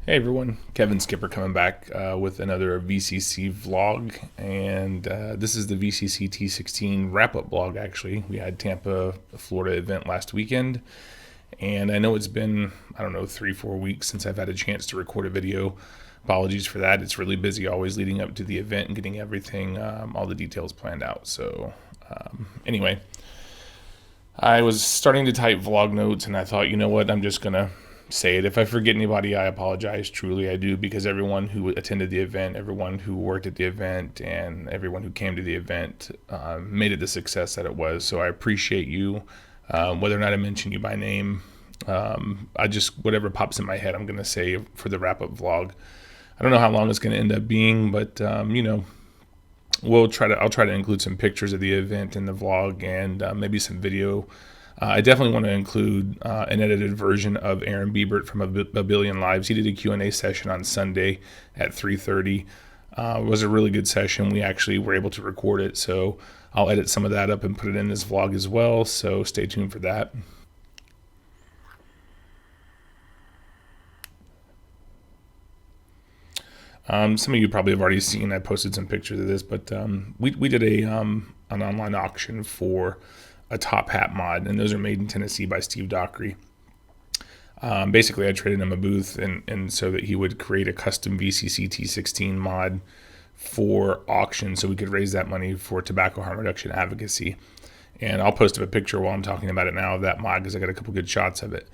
Hey everyone, Kevin Skipper coming back with another VCC vlog, and this is the VCCT16 wrap-up vlog. Actually, we had Tampa, Florida event last weekend, and I know it's been, I don't know, 3-4 weeks since I've had a chance to record a video. Apologies for that. It's really busy always leading up to the event and getting everything, all the details planned out. So anyway, I was starting to type vlog notes, and I thought, you know what, I'm just gonna say it. If I forget anybody, I apologize. Truly, I do, because everyone who attended the event, everyone who worked at the event, and everyone who came to the event made it the success that it was. So I appreciate you. Whether or not I mention you by name, I just, whatever pops in my head, I'm going to say for the wrap-up vlog. I don't know how long it's going to end up being, but I'll try to include some pictures of the event in the vlog, and maybe some video. I definitely want to include an edited version of Aaron Biebert from A Billion Lives. He did a Q&A session on Sunday at 3:30. It was a really good session. We actually were able to record it, so I'll edit some of that up and put it in this vlog as well, so stay tuned for that. Some of you probably have already seen, I posted some pictures of this, but we did an online auction for a top hat mod, and those are made in Tennessee by Steve Dockery. Basically, I traded him a booth, and so that he would create a custom VCCT16 mod for auction, so we could raise that money for tobacco harm reduction advocacy. And I'll post up a picture while I'm talking about it now of that mod, because I got a couple good shots of it.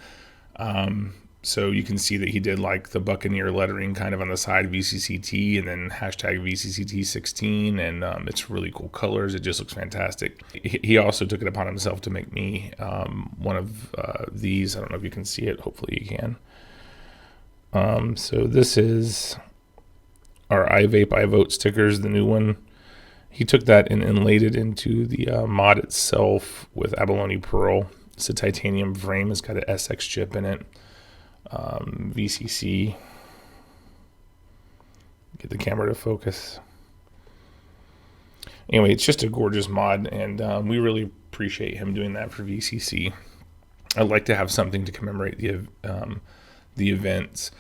So you can see that he did like the Buccaneer lettering kind of on the side, VCCT, and then hashtag VCCT16, and it's really cool colors. It just looks fantastic. He also took it upon himself to make me one of these. I don't know if you can see it. Hopefully you can. So this is our I Vape, I Vote stickers, the new one. He took that and inlaid it into the mod itself with abalone pearl. It's a titanium frame. It's got an SX chip in it. VCC. Get the camera to focus. Anyway, it's just a gorgeous mod, and we really appreciate him doing that for VCC. I'd like to have something to commemorate the events,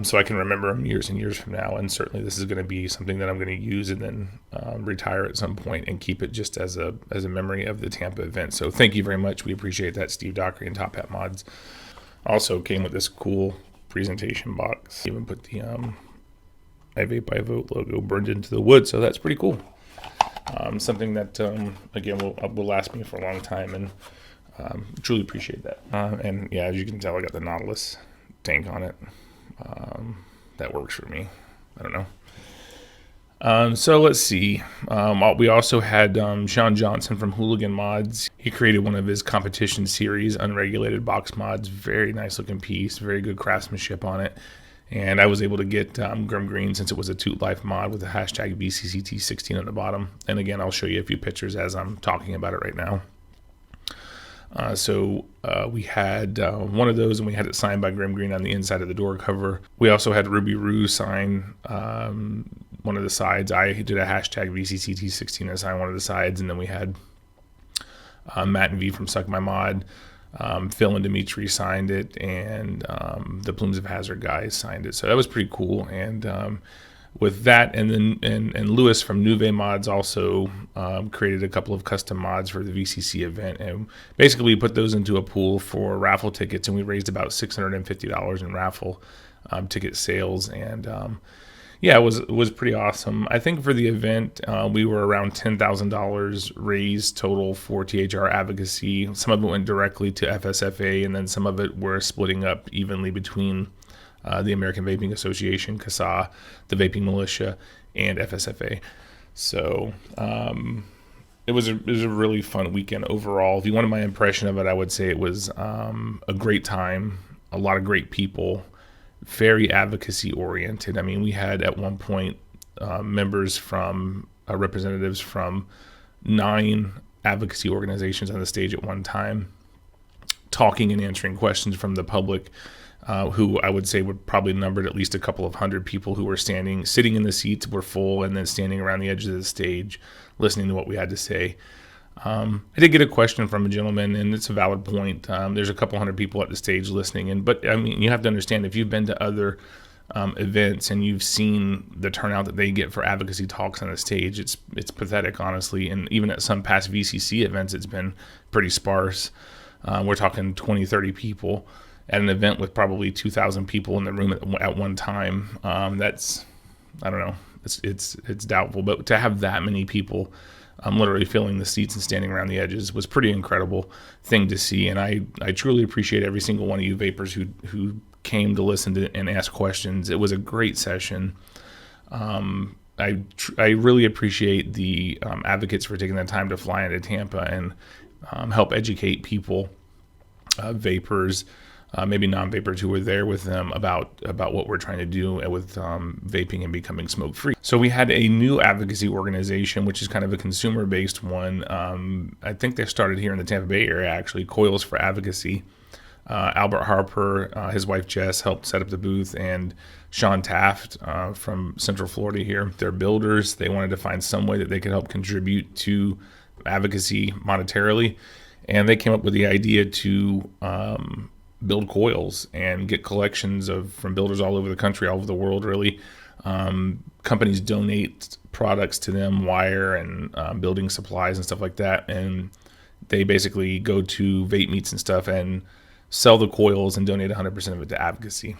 so I can remember them years and years from now. And certainly, this is going to be something that I'm going to use and then retire at some point and keep it just as a memory of the Tampa event. So thank you very much. We appreciate that, Steve Dockery and Top Hat Mods. Also came with this cool presentation box. Even put the I Vape, I Vote logo burned into the wood, so that's pretty cool. Something that, again, will last me for a long time, and truly appreciate that. And yeah, as you can tell, I got the Nautilus tank on it. That works for me. I don't know. So let's see. We also had Sean Johnson from Hooligan Mods. He created one of his competition series, unregulated box mods. Very nice looking piece, very good craftsmanship on it. And I was able to get Grim Green, since it was a Toot Life mod, with the hashtag VCCT16 on the bottom. And again, I'll show you a few pictures as I'm talking about it right now. So we had one of those, and we had it signed by Grim Green on the inside of the door cover. We also had Ruby Roo sign one of the sides. I did a hashtag VCCT16 and signed one of the sides, and then we had Matt and V from Suck My Mod, Phil and Dimitri signed it, and the Plumes of Hazard guys signed it. So that was pretty cool. And with that, and then and Lewis from Nuve Mods also created a couple of custom mods for the VCC event, and basically we put those into a pool for raffle tickets, and we raised about $650 in raffle ticket sales. And yeah, it was pretty awesome. I think for the event, we were around $10,000 raised total for THR advocacy. Some of it went directly to FSFA, and then some of it we're splitting up evenly between the American Vaping Association, CASA, the Vaping Militia, and FSFA. So it was a really fun weekend overall. If you wanted my impression of it, I would say it was a great time, a lot of great people, very advocacy oriented. I mean, we had at one point members from representatives from 9 advocacy organizations on the stage at one time, talking and answering questions from the public, who I would say would probably numbered at least a couple of hundred people who were sitting in the seats were full, and then standing around the edges of the stage listening to what we had to say. I did get a question from a gentleman, and it's a valid point. There's a couple hundred people at the stage listening, but I mean, you have to understand, if you've been to other events, and you've seen the turnout that they get for advocacy talks on the stage. It's pathetic, honestly. And even at some past VCC events, it's been pretty sparse. We're talking 20, 30 people at an event with probably 2,000 people in the room at one time. That's, I don't know, it's doubtful. But to have that many people literally filling the seats and standing around the edges was pretty incredible thing to see. And I truly appreciate every single one of you vapors who came to listen to and ask questions. It was a great session. I really appreciate the advocates for taking the time to fly into Tampa and help educate people, vapors, maybe non-vapors who were there with them about what we're trying to do with vaping and becoming smoke-free. So we had a new advocacy organization, which is kind of a consumer-based one. I think they started here in the Tampa Bay area, actually, Coils for Advocacy. Albert Harper, his wife Jess, helped set up the booth, and Sean Taft from Central Florida here. They're builders. They wanted to find some way that they could help contribute to advocacy monetarily, and they came up with the idea to build coils and get collections from builders all over the country, all over the world, really. Companies donate products to them, wire and building supplies and stuff like that, and they basically go to vape meets and stuff and sell the coils and donate 100% of it to advocacy.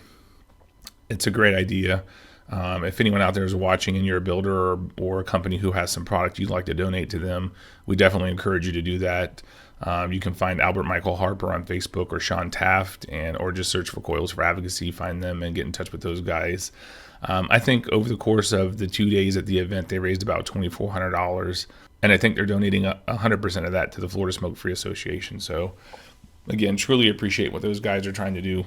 It's a great idea. If anyone out there is watching and you're a builder or a company who has some product you'd like to donate to them, we definitely encourage you to do that. You can find Albert Michael Harper on Facebook or Sean Taft, or just search for Coils for Advocacy, find them and get in touch with those guys. I think over the course of the 2 days at the event, they raised about $2,400, and I think they're donating 100% of that to the Florida Smoke Free Association. So again, truly appreciate what those guys are trying to do.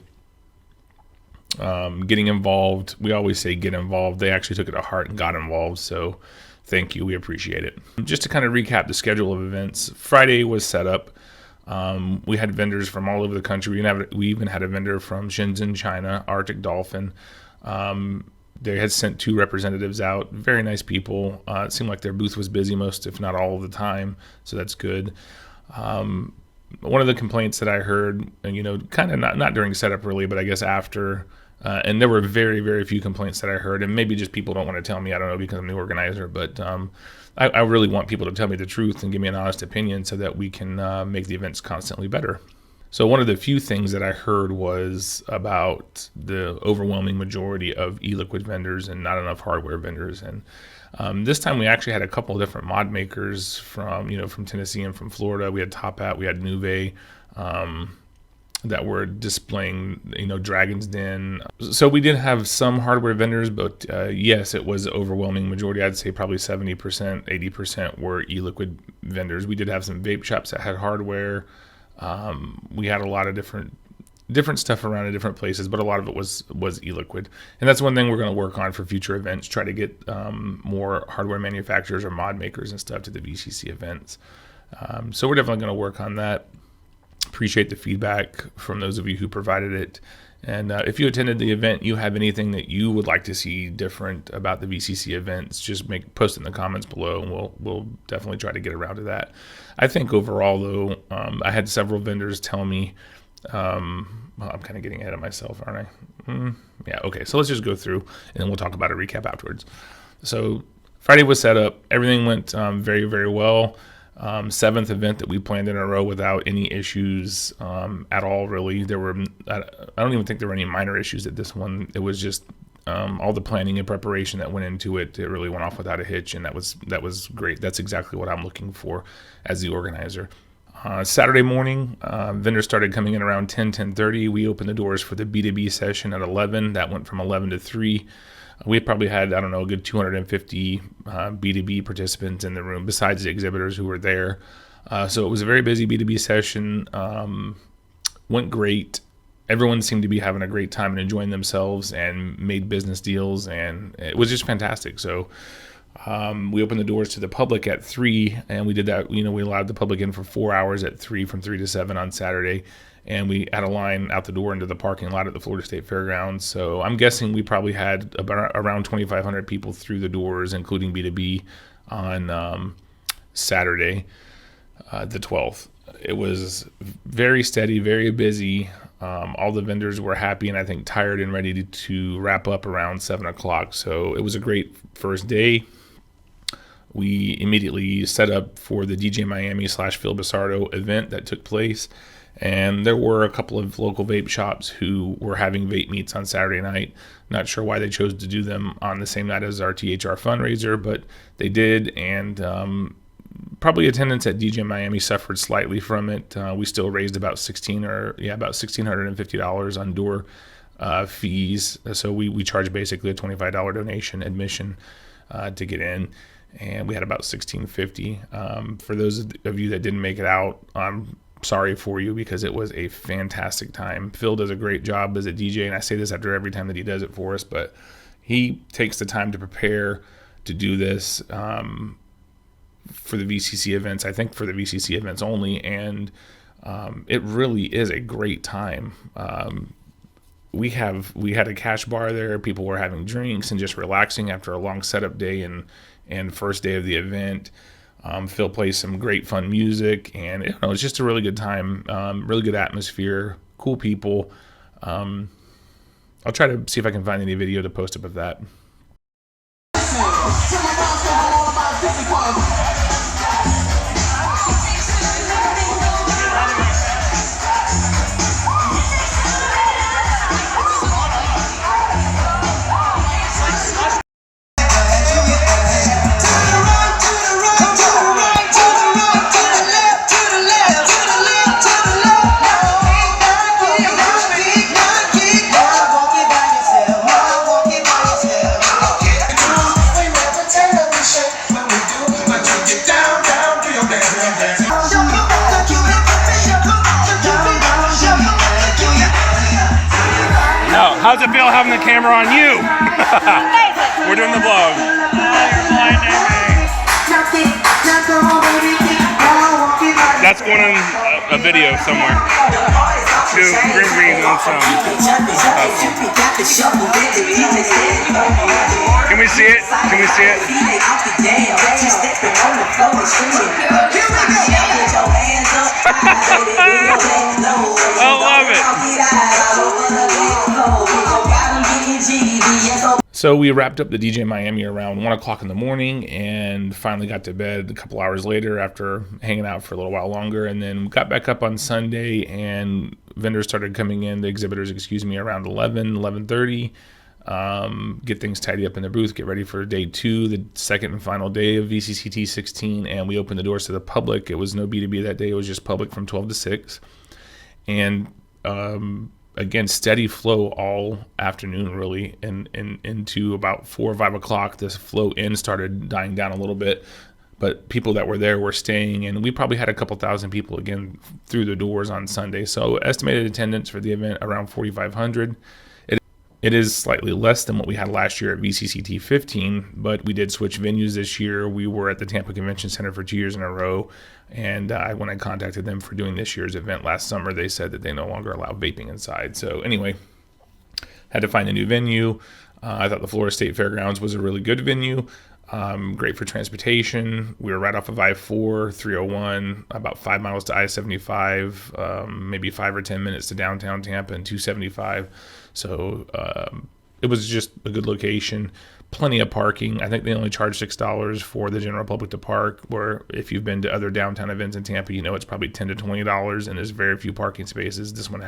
Getting involved. We always say get involved. They actually took it to heart and got involved. So thank you. We appreciate it. Just to kind of recap the schedule of events, Friday was set up. We had vendors from all over the country. We even had a vendor from Shenzhen, China, Arctic Dolphin. They had sent 2 representatives out. Very nice people. It seemed like their booth was busy most, if not all of the time. So that's good. One of the complaints that I heard, and kind of not during setup really, but I guess after, and there were very, very few complaints that I heard, and maybe just people don't want to tell me, I don't know, because I'm the organizer, but I really want people to tell me the truth and give me an honest opinion so that we can make the events constantly better. So one of the few things that I heard was about the overwhelming majority of e-liquid vendors and not enough hardware vendors. And this time we actually had a couple of different mod makers from Tennessee and from Florida. We had Top Hat, we had Nuve, that were displaying, Dragon's Den. So we did have some hardware vendors, but yes, it was the overwhelming majority. I'd say probably 70%, 80% were e-liquid vendors. We did have some vape shops that had hardware. We had a lot of different stuff around in different places, but a lot of it was e-liquid. And that's one thing we're going to work on for future events, try to get more hardware manufacturers or mod makers and stuff to the VCC events. So we're definitely going to work on that. Appreciate the feedback from those of you who provided it. And if you attended the event, you have anything that you would like to see different about the VCC events, just post it in the comments below, and we'll definitely try to get around to that. I think overall, though, I had several vendors tell me, well, I'm kind of getting ahead of myself, aren't I? Yeah, okay. So let's just go through, and then we'll talk about a recap afterwards. So Friday was set up. Everything went very, very well. 7th event that we planned in a row without any issues at all, really. I don't even think there were any minor issues at this one. It was just all the planning and preparation that went into it. It really went off without a hitch, and that was great. That's exactly what I'm looking for as the organizer. Saturday morning, vendors started coming in around 10:30. We opened the doors for the B2B session at 11. That went from 11 to 3. We probably had, I don't know, a good 250 B2B participants in the room, besides the exhibitors who were there. So it was a very busy B2B session. Went great. Everyone seemed to be having a great time and enjoying themselves and made business deals, and it was just fantastic. So we opened the doors to the public at 3, and we did that. We allowed the public in for 4 hours at 3, from 3 to 7 on Saturday. And we had a line out the door into the parking lot at the Florida State Fairgrounds. So I'm guessing we probably had around 2,500 people through the doors, including B2B, on Saturday, the 12th. It was very steady, very busy. All the vendors were happy and I think tired and ready to wrap up around 7 o'clock. So it was a great first day. We immediately set up for the DJ Miami / Phil Basardo event that took place. And there were a couple of local vape shops who were having vape meets on Saturday night. Not sure why they chose to do them on the same night as our THR fundraiser, but they did. And probably attendance at DJ Miami suffered slightly from it. We still raised about $1,650 on door fees. So we charged basically a $25 donation admission to get in. And we had about $1,650. For those of you that didn't make it out, I'm sorry for you because it was a fantastic time. Phil does a great job as a DJ, and I say this after every time that he does it for us, but he takes the time to prepare to do this for the VCC events, I think for the VCC events only, and it really is a great time. We had a cash bar there. People were having drinks and just relaxing after a long setup day and first day of the event. Phil plays some great fun music, and it's just a really good time, really good atmosphere, cool people. I'll try to see if I can find any video to post up of that. How's it feel having the camera on you? We're doing the vlog. You're blinding me. That's going in a video somewhere. To green on some. Can we see it? Can we see it? I love it. So we wrapped up the DJ Miami around 1 o'clock in the morning and finally got to bed a couple hours later after hanging out for a little while longer, and then got back up on Sunday and vendors started coming in, the exhibitors, around 11:30. Get things tidy up in the booth, get ready for day 2, the second and final day of VCCT16, and we opened the doors to the public. It was no B2B that day, it was just public from 12 to 6. And again, steady flow all afternoon, really, and into about 4 or 5 o'clock. This flow in started dying down a little bit, but people that were there were staying, and we probably had a couple thousand people again through the doors on Sunday. So estimated attendance for the event around 4,500. It is slightly less than what we had last year at VCCT15, but we did switch venues this year. We were at the Tampa Convention Center for 2 years in a row, and when I contacted them for doing this year's event last summer, they said that they no longer allow vaping inside. So anyway, had to find a new venue. I thought the Florida State Fairgrounds was a really good venue, great for transportation. We were right off of I-4, 301, about 5 miles to I-75, maybe 5 or 10 minutes to downtown Tampa, and 275. So it was just a good location, plenty of parking. I think they only charge $6 for the general public to park, where if you've been to other downtown events in Tampa, it's probably $10 to $20, and there's very few parking spaces. This one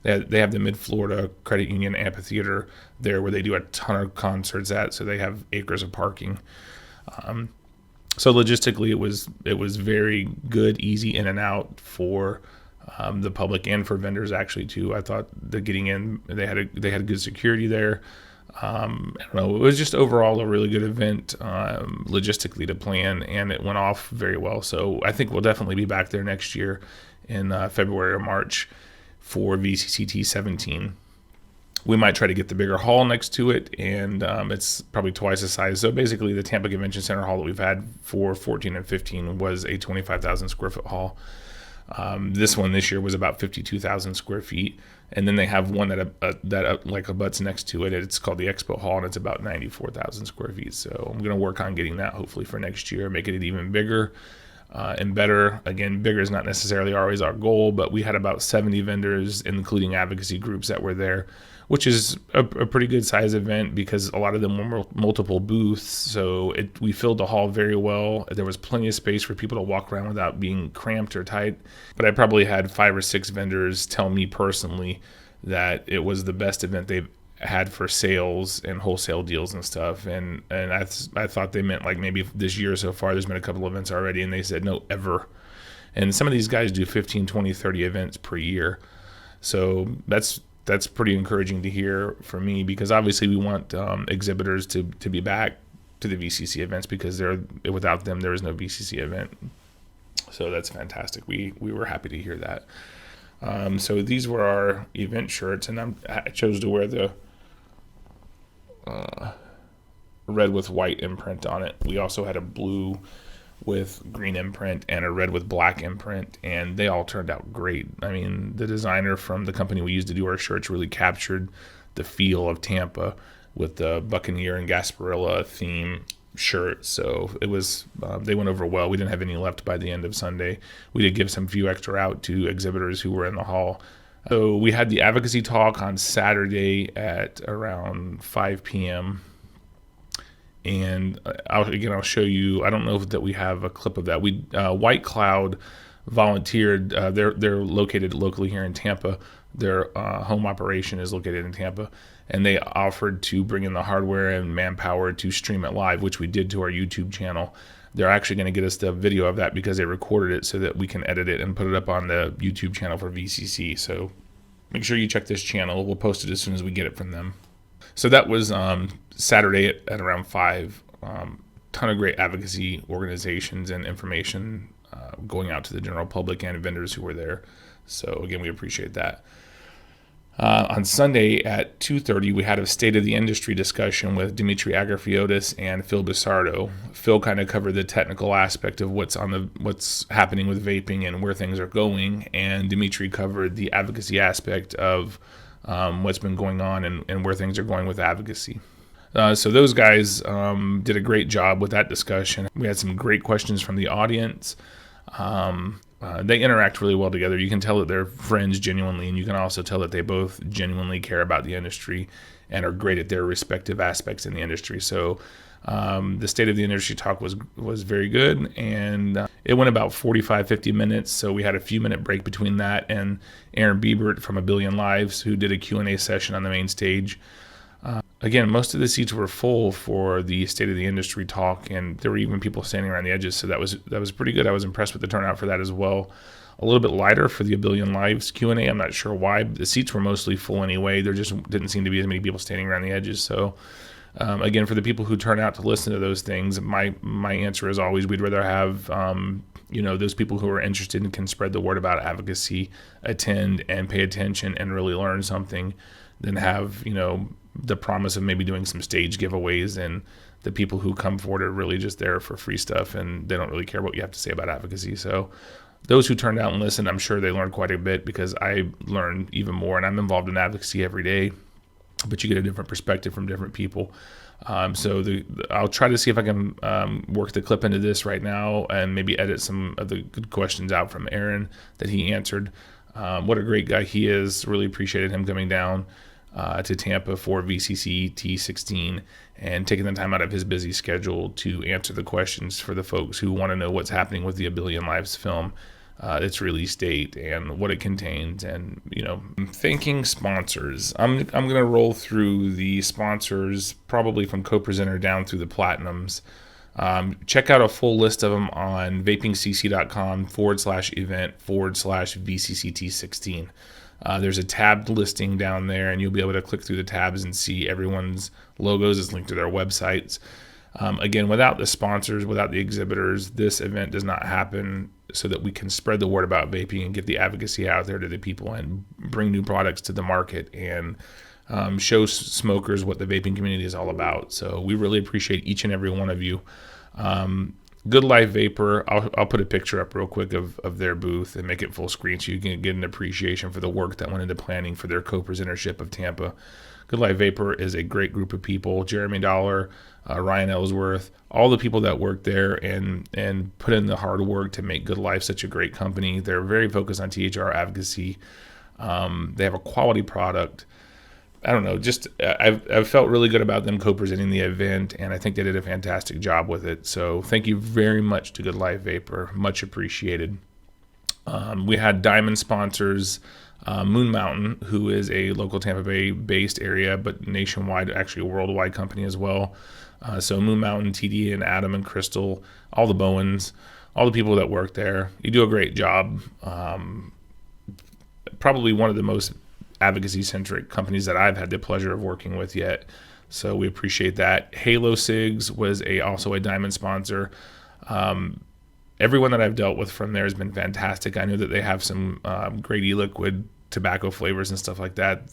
they have the Mid-Florida Credit Union Amphitheater there where they do a ton of concerts at, so they have acres of parking. So logistically, it was very good, easy in and out for the public and for vendors actually too. I thought that getting in, they had good security there. I don't know, it was just overall a really good event logistically to plan, and it went off very well. So I think we'll definitely be back there next year in February or March for VCCT17. We might try to get the bigger hall next to it, and it's probably twice the size. So basically the Tampa Convention Center hall that we've had for 14 and 15 was a 25,000 square foot hall. This one this year was about 52,000 square feet, and then they have one that like abuts next to it. It's called the Expo Hall, and it's about 94,000 square feet. So I'm going to work on getting that hopefully for next year, making it even bigger. and better. Again, bigger is not necessarily always our goal, but we had about 70 vendors, including advocacy groups, that were there, which is a pretty good size event because a lot of them were multiple booths. So we filled the hall very well. There was plenty of space for people to walk around without being cramped or tight. But I probably had 5 or 6 vendors tell me personally that it was the best event they've had for sales and wholesale deals and stuff. And I thought they meant like maybe this year so far. There's been a couple of events already, and they said no, ever. And some of these guys do 15, 20, 30 events per year. So that's pretty encouraging to hear for me, because obviously we want exhibitors to be back to the VCC events, because without them there is no VCC event. So that's fantastic. We were happy to hear that. So these were our event shirts, and I chose to wear the red with white imprint on it. We also had a blue with green imprint and a red with black imprint, and they all turned out great. I mean, the designer from the company we used to do our shirts really captured the feel of Tampa with the Buccaneer and Gasparilla theme shirt. So it was they went over well. We didn't have any left by the end of Sunday. We did give some few extra out to exhibitors who were in the hall. So we had the advocacy talk on Saturday at around 5 p.m. And I'll show you. I don't know that we have a clip of that. White Cloud volunteered. They're located locally here in Tampa. Their home operation is located in Tampa, and they offered to bring in the hardware and manpower to stream it live, which we did to our YouTube channel. They're actually going to get us the video of that because they recorded it so that we can edit it and put it up on the YouTube channel for VCC. So make sure you check this channel. We'll post it as soon as we get it from them. So that was Saturday at around 5. Ton of great advocacy organizations and information going out to the general public and vendors who were there. So again, we appreciate that. On Sunday at 2:30, we had a state of the industry discussion with Dimitri Agrafiotis and Phil Bissardo. Phil kind of covered the technical aspect of what's happening with vaping and where things are going, and Dimitri covered the advocacy aspect of what's been going on and where things are going with advocacy. So those guys did a great job with that discussion. We had some great questions from the audience. They interact really well together. You can tell that they're friends genuinely, and you can also tell that they both genuinely care about the industry and are great at their respective aspects in the industry. So the state of the industry talk was very good, and it went about 45-50 minutes. So we had a few minute break between that and Aaron Biebert from A Billion Lives, who did a Q&A session on the main stage. Again, most of the seats were full for the state of the industry talk, and there were even people standing around the edges, so that was pretty good. I was impressed with the turnout for that as well. A little bit lighter for the A Billion Lives Q&A. I'm not sure why. The seats were mostly full anyway. There just didn't seem to be as many people standing around the edges. So again, for the people who turn out to listen to those things, my answer is always we'd rather have those people who are interested and can spread the word about advocacy attend and pay attention and really learn something than have the promise of maybe doing some stage giveaways, and the people who come forward are really just there for free stuff and they don't really care what you have to say about advocacy. So those who turned out and listened, I'm sure they learned quite a bit, because I learned even more, and I'm involved in advocacy every day, but you get a different perspective from different people. So I'll try to see if I can work the clip into this right now and maybe edit some of the good questions out from Aaron that he answered. What a great guy he is. Really appreciated him coming down to Tampa for VCCT16 and taking the time out of his busy schedule to answer the questions for the folks who want to know what's happening with the A Billion Lives film, its release date, and what it contains. And thanking sponsors. I'm going to roll through the sponsors, probably from co-presenter down through the platinums. Check out a full list of them on vapingcc.com/event/VCCT16. There's a tabbed listing down there, and you'll be able to click through the tabs and see everyone's logos. It's linked to their websites. Again, without the sponsors, without the exhibitors, this event does not happen, so that we can spread the word about vaping and get the advocacy out there to the people and bring new products to the market and show smokers what the vaping community is all about. So we really appreciate each and every one of you. Good Life Vapor, I'll put a picture up real quick of their booth and make it full screen so you can get an appreciation for the work that went into planning for their co-presentership of Tampa. Good Life Vapor is a great group of people. Jeremy Dollar, Ryan Ellsworth, all the people that work there and put in the hard work to make Good Life such a great company. They're very focused on THR advocacy. They have a quality product. I don't know, just I've felt really good about them co-presenting the event, and I think they did a fantastic job with it. So thank you very much to Good Life Vapor. Much appreciated. We had diamond sponsors, Moon Mountain, who is a local Tampa Bay based area, but nationwide, actually a worldwide company as well. So Moon Mountain, TD and Adam and Crystal, all the Bowens, all the people that work there. You do a great job. Probably one of the most advocacy-centric companies that I've had the pleasure of working with yet. So we appreciate that. Halo Cigs was also a diamond sponsor. Everyone that I've dealt with from there has been fantastic. I know that they have some great e-liquid tobacco flavors and stuff like that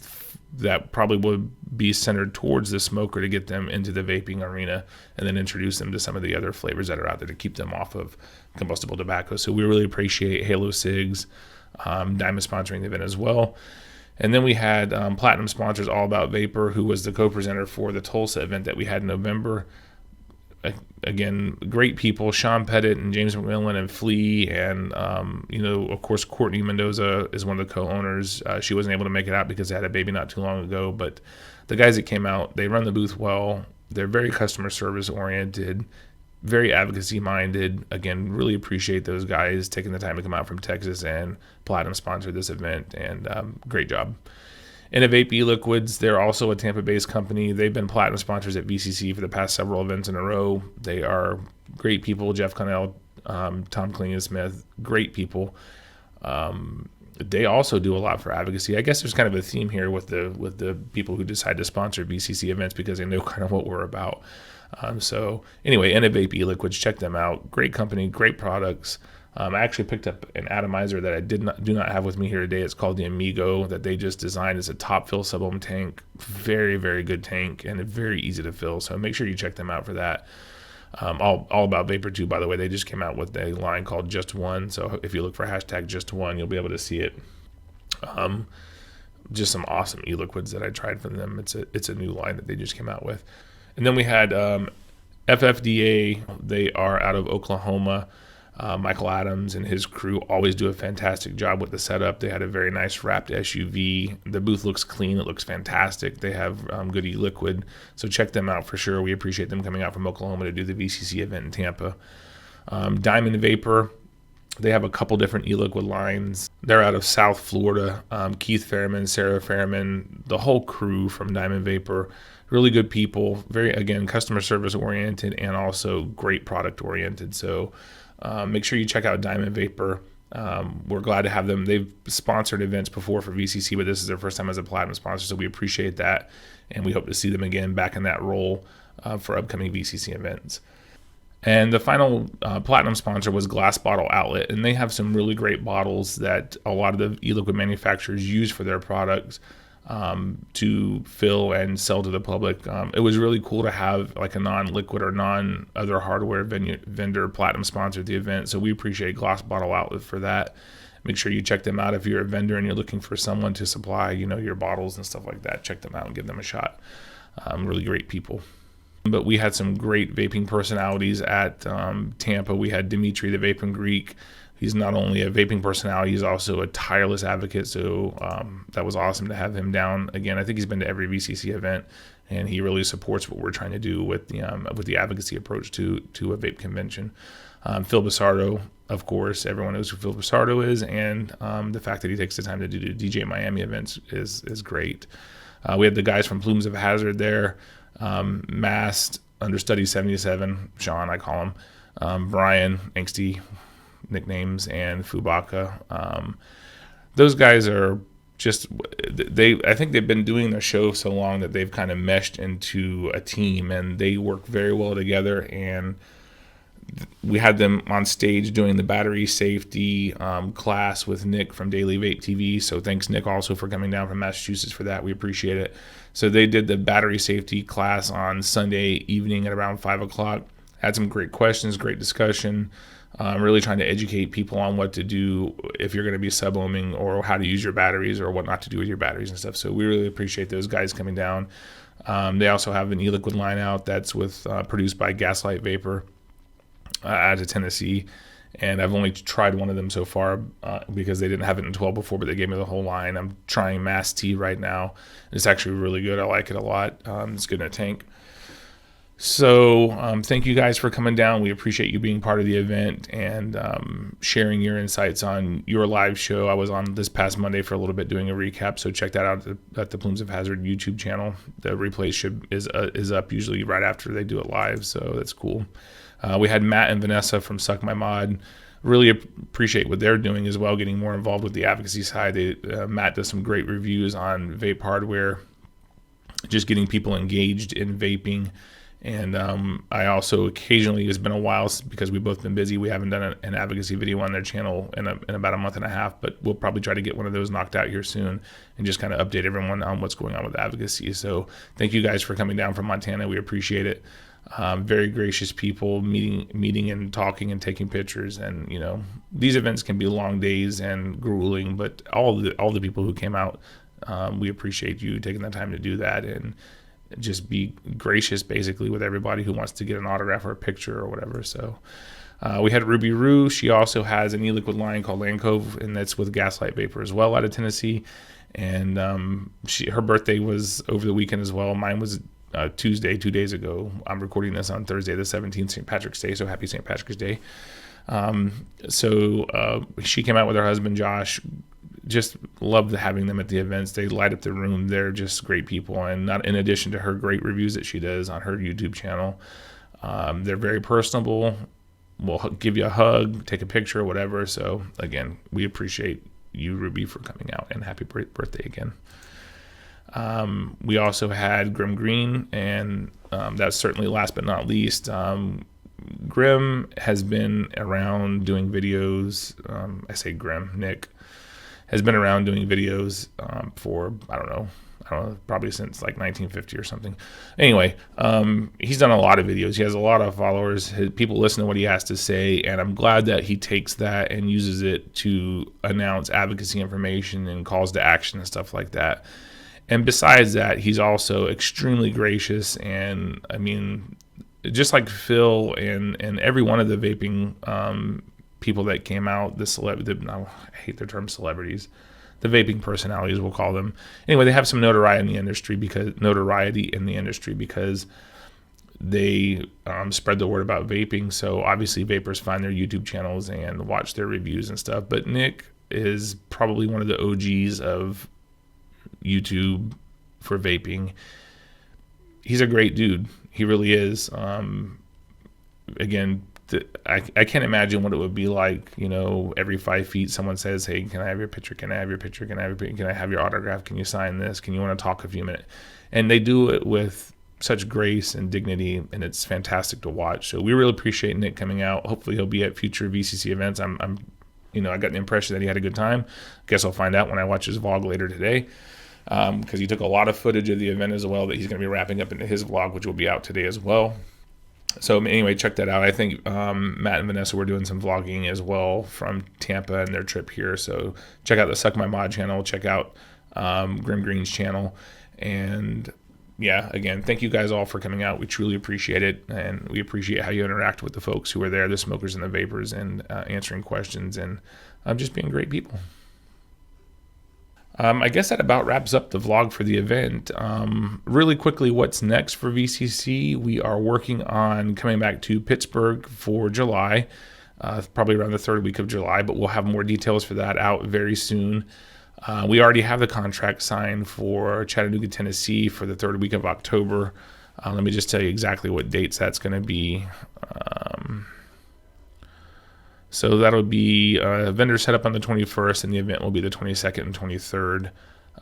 that probably would be centered towards the smoker to get them into the vaping arena, and then introduce them to some of the other flavors that are out there to keep them off of combustible tobacco. So we really appreciate Halo Cigs, Diamond sponsoring the event as well. And then we had Platinum sponsors, All About Vapor, who was the co-presenter for the Tulsa event that we had in November. Again, great people, Sean Pettit and James McMillan and Flea, and of course, Courtney Mendoza is one of the co-owners. She wasn't able to make it out because they had a baby not too long ago, but the guys that came out, they run the booth well. They're very customer service oriented, very advocacy minded. Again, really appreciate those guys taking the time to come out from Texas and Platinum sponsor this event, and great job. Innovate E-Liquids, they're also a Tampa-based company. They've been Platinum sponsors at VCC for the past several events in a row. They are great people. Jeff Connell, Tom Klingesmith, great people. They also do a lot for advocacy. I guess there's kind of a theme here with the people who decide to sponsor VCC events because they know kind of what we're about. So anyway, Innovate E-Liquids, check them out. Great company, great products. I actually picked up an atomizer that I do not have with me here today. It's called the Amigo, that they just designed as a top fill sub-ohm tank. Very, very good tank, and very easy to fill. So make sure you check them out for that. All About Vapor too, by the way. They just came out with a line called Just One. So if you look for hashtag Just One, you'll be able to see it. Just some awesome e-liquids that I tried from them. It's a new line that they just came out with. And then we had FFDA. They are out of Oklahoma. Michael Adams and his crew always do a fantastic job with the setup. They had a very nice wrapped SUV. The booth looks clean. It looks fantastic. They have good e-liquid. So check them out for sure. We appreciate them coming out from Oklahoma to do the VCC event in Tampa. Diamond Vapor, they have a couple different e-liquid lines. They're out of South Florida. Keith Fairman, Sarah Fairman, the whole crew from Diamond Vapor. Really good people. Very, again, customer service oriented and also great product oriented. So make sure you check out Diamond Vapor. We're glad to have them. They've sponsored events before for VCC, but this is their first time as a Platinum sponsor, so we appreciate that, and we hope to see them again back in that role for upcoming VCC events. And the final Platinum sponsor was Glass Bottle Outlet, and they have some really great bottles that a lot of the e-liquid manufacturers use for their products to fill and sell to the public. It was really cool to have like a non-liquid or non-other hardware vendor Platinum sponsor the event, so we appreciate Glass Bottle Outlet for that. Make sure you check them out if you're a vendor and you're looking for someone to supply, your bottles and stuff like that. Check them out and give them a shot. Really great people. But we had some great vaping personalities at Tampa. We had Dimitri, the Vaping Greek. He's not only a vaping personality, he's also a tireless advocate. So that was awesome to have him down. Again, I think he's been to every VCC event, and he really supports what we're trying to do with the advocacy approach to a vape convention. Phil Basardo, of course, everyone knows who Phil Basardo is, and the fact that he takes the time to do DJ Miami events is great. We had the guys from Plumes of Hazard there, Mast, Understudy 77, Sean, I call him, Brian, Angsty nicknames, and Fubaka. Those guys are just, I think they've been doing their show so long that they've kind of meshed into a team, and they work very well together. And we had them on stage doing the battery safety class with Nick from Daily Vape TV. So thanks, Nick, also for coming down from Massachusetts for that. We appreciate it. So they did the battery safety class on Sunday evening at around 5 o'clock. Had some great questions, great discussion. really trying to educate people on what to do if you're going to be sub-ohming, or how to use your batteries, or what not to do with your batteries and stuff. So we really appreciate those guys coming down. They also have an e-liquid line out that's produced by Gaslight Vapor out of Tennessee. And I've only tried one of them so far because they didn't have it in 12 before, but they gave me the whole line. I'm trying Mass T right now. It's actually really good. I like it a lot. It's good in a tank. So thank you guys for coming down. We appreciate you being part of the event and sharing your insights on your live show. I was on this past Monday for a little bit doing a recap, so check that out at the Plumes of Hazard YouTube channel. The replay is up usually right after they do it live, so that's cool. We had Matt and Vanessa from Suck My Mod. Really appreciate what they're doing as well, getting more involved with the advocacy side. Matt does some great reviews on vape hardware, just getting people engaged in vaping. And I also occasionally, it's been a while because we've both been busy, we haven't done an advocacy video on their channel in about a month and a half, but we'll probably try to get one of those knocked out here soon and just kind of update everyone on what's going on with advocacy. So thank you guys for coming down from Montana. We appreciate it. Very gracious people, meeting and talking and taking pictures. And these events can be long days and grueling, but all the people who came out, we appreciate you taking the time to do that and just be gracious basically with everybody who wants to get an autograph or a picture or whatever. So we had Ruby Roo. She also has an e-liquid line called Land Cove, and that's with Gaslight Vapor as well out of Tennessee. And her birthday was over the weekend as well. Mine was Tuesday, 2 days ago. I'm recording this on Thursday the 17th, St. Patrick's Day, so happy St. Patrick's Day. So she came out with her husband Josh. Just love having them at the events. They light up the room. They're just great people. And not in addition to her great reviews that she does on her YouTube channel, they're very personable. Will give you a hug, take a picture, whatever. So again, we appreciate you, Ruby, for coming out, and happy birthday again. We also had Grim Green, and that's certainly last but not least. Grim has been around doing videos. I say Grim, Nick has been around doing videos for, I don't know, probably since like 1950 or something. Anyway, he's done a lot of videos. He has a lot of followers. People listen to what he has to say, and I'm glad that he takes that and uses it to announce advocacy information and calls to action and stuff like that. And besides that, he's also extremely gracious. And I mean, just like Phil and every one of the vaping people that came out, I hate the term celebrities, the vaping personalities, we'll call them. Anyway, they have some notoriety in the industry because they spread the word about vaping. So obviously vapors find their YouTube channels and watch their reviews and stuff. But Nick is probably one of the OGs of YouTube for vaping. He's a great dude. He really is. Again, I can't imagine what it would be like, every 5 feet someone says, hey, can I have your picture? Can I have your picture? Can I have your autograph? Can you sign this? Can you want to talk a few minutes? And they do it with such grace and dignity, and it's fantastic to watch. So we really appreciate Nick coming out. Hopefully he'll be at future VCC events. I got the impression that he had a good time. Guess I'll find out when I watch his vlog later today, because he took a lot of footage of the event as well that he's going to be wrapping up into his vlog, which will be out today as well. So anyway, check that out. I think Matt and Vanessa were doing some vlogging as well from Tampa and their trip here. So check out the Suck My Mod channel. Check out Grim Green's channel. And yeah, again, thank you guys all for coming out. We truly appreciate it. And we appreciate how you interact with the folks who are there, the smokers and the vapors, and answering questions and just being great people. I guess that about wraps up the vlog for the event. Really quickly, what's next for VCC? We are working on coming back to Pittsburgh for July, probably around the third week of July, but we'll have more details for that out very soon. We already have the contract signed for Chattanooga, Tennessee for the third week of October. Let me just tell you exactly what dates that's going to be. So that'll be vendor set up on the 21st, and the event will be the 22nd and 23rd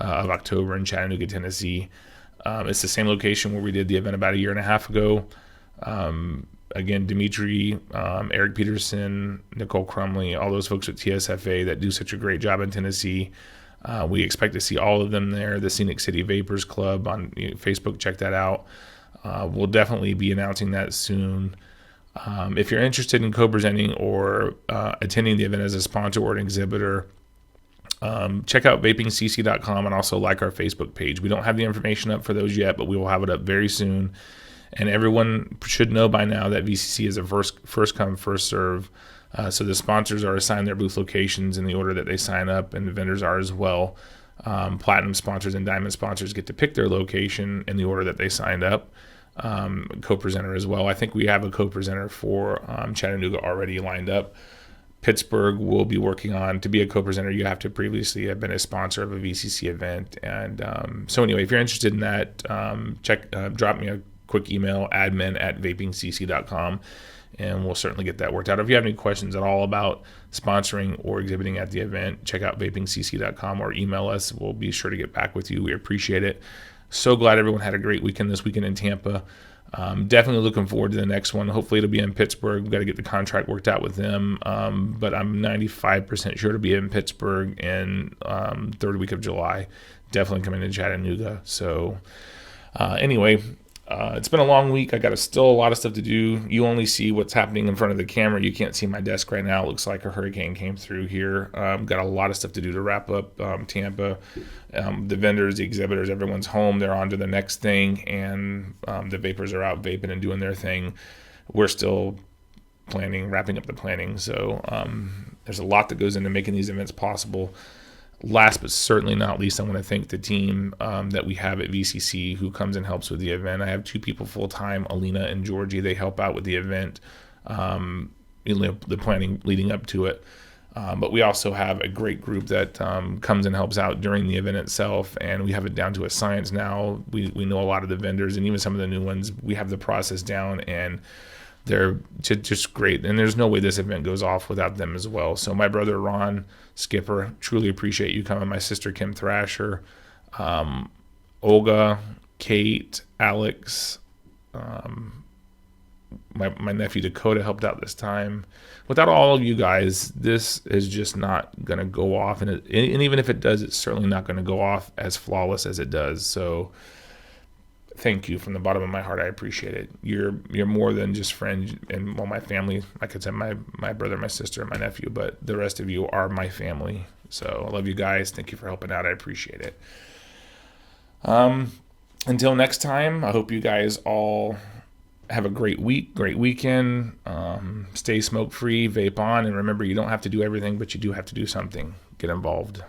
of October in Chattanooga, Tennessee. It's the same location where we did the event about a year and a half ago. Again, Dimitri, Eric Peterson, Nicole Crumley, all those folks at TSFA that do such a great job in Tennessee. We expect to see all of them there. The Scenic City Vapors Club on Facebook, check that out. We'll definitely be announcing that soon. If you're interested in co-presenting or attending the event as a sponsor or an exhibitor, check out vapingcc.com and also like our Facebook page. We don't have the information up for those yet, but we will have it up very soon. And everyone should know by now that VCC is a first come, first serve. So the sponsors are assigned their booth locations in the order that they sign up, and the vendors are as well. Platinum sponsors and diamond sponsors get to pick their location in the order that they signed up. Co-presenter as well. I think we have a co-presenter for Chattanooga already lined up. Pittsburgh will be working on, to be a co-presenter, you have to previously have been a sponsor of a VCC event. And so anyway, if you're interested in that, drop me a quick email, admin@vapingcc.com, and we'll certainly get that worked out. If you have any questions at all about sponsoring or exhibiting at the event, check out vapingcc.com or email us. We'll be sure to get back with you. We appreciate it. So glad everyone had a great weekend this weekend in Tampa. Definitely looking forward to the next one. Hopefully it'll be in Pittsburgh. We've got to get the contract worked out with them. But I'm 95% sure to be in Pittsburgh in third week of July. Definitely coming to Chattanooga. So anyway, it's been a long week. I got still a lot of stuff to do. You only see what's happening in front of the camera. You can't see my desk right now. It looks like a hurricane came through here. Got a lot of stuff to do to wrap up Tampa. The vendors, the exhibitors, everyone's home. They're on to the next thing, and the vapors are out vaping and doing their thing. We're still wrapping up the planning. So there's a lot that goes into making these events possible. Last but certainly not least, I want to thank the team that we have at VCC who comes and helps with the event. I have two people full-time, Alina and Georgie. They help out with the event, the planning leading up to it. But we also have a great group that comes and helps out during the event itself, and we have it down to a science now. We know a lot of the vendors, and even some of the new ones, we have the process down, and they're just great. And there's no way this event goes off without them as well. So my brother, Ron Skipper, truly appreciate you coming. My sister, Kim Thrasher, Olga, Kate, Alex, my nephew Dakota helped out this time. Without all of you guys, this is just not going to go off. And even if it does, it's certainly not going to go off as flawless as it does. So thank you from the bottom of my heart. I appreciate it. You're more than just friends and my family. Like I said, my brother, my sister, and my nephew, but the rest of you are my family. So I love you guys. Thank you for helping out. I appreciate it. Until next time, I hope you guys all have a great week, great weekend. Stay smoke free, vape on, and remember, you don't have to do everything, but you do have to do something. Get involved.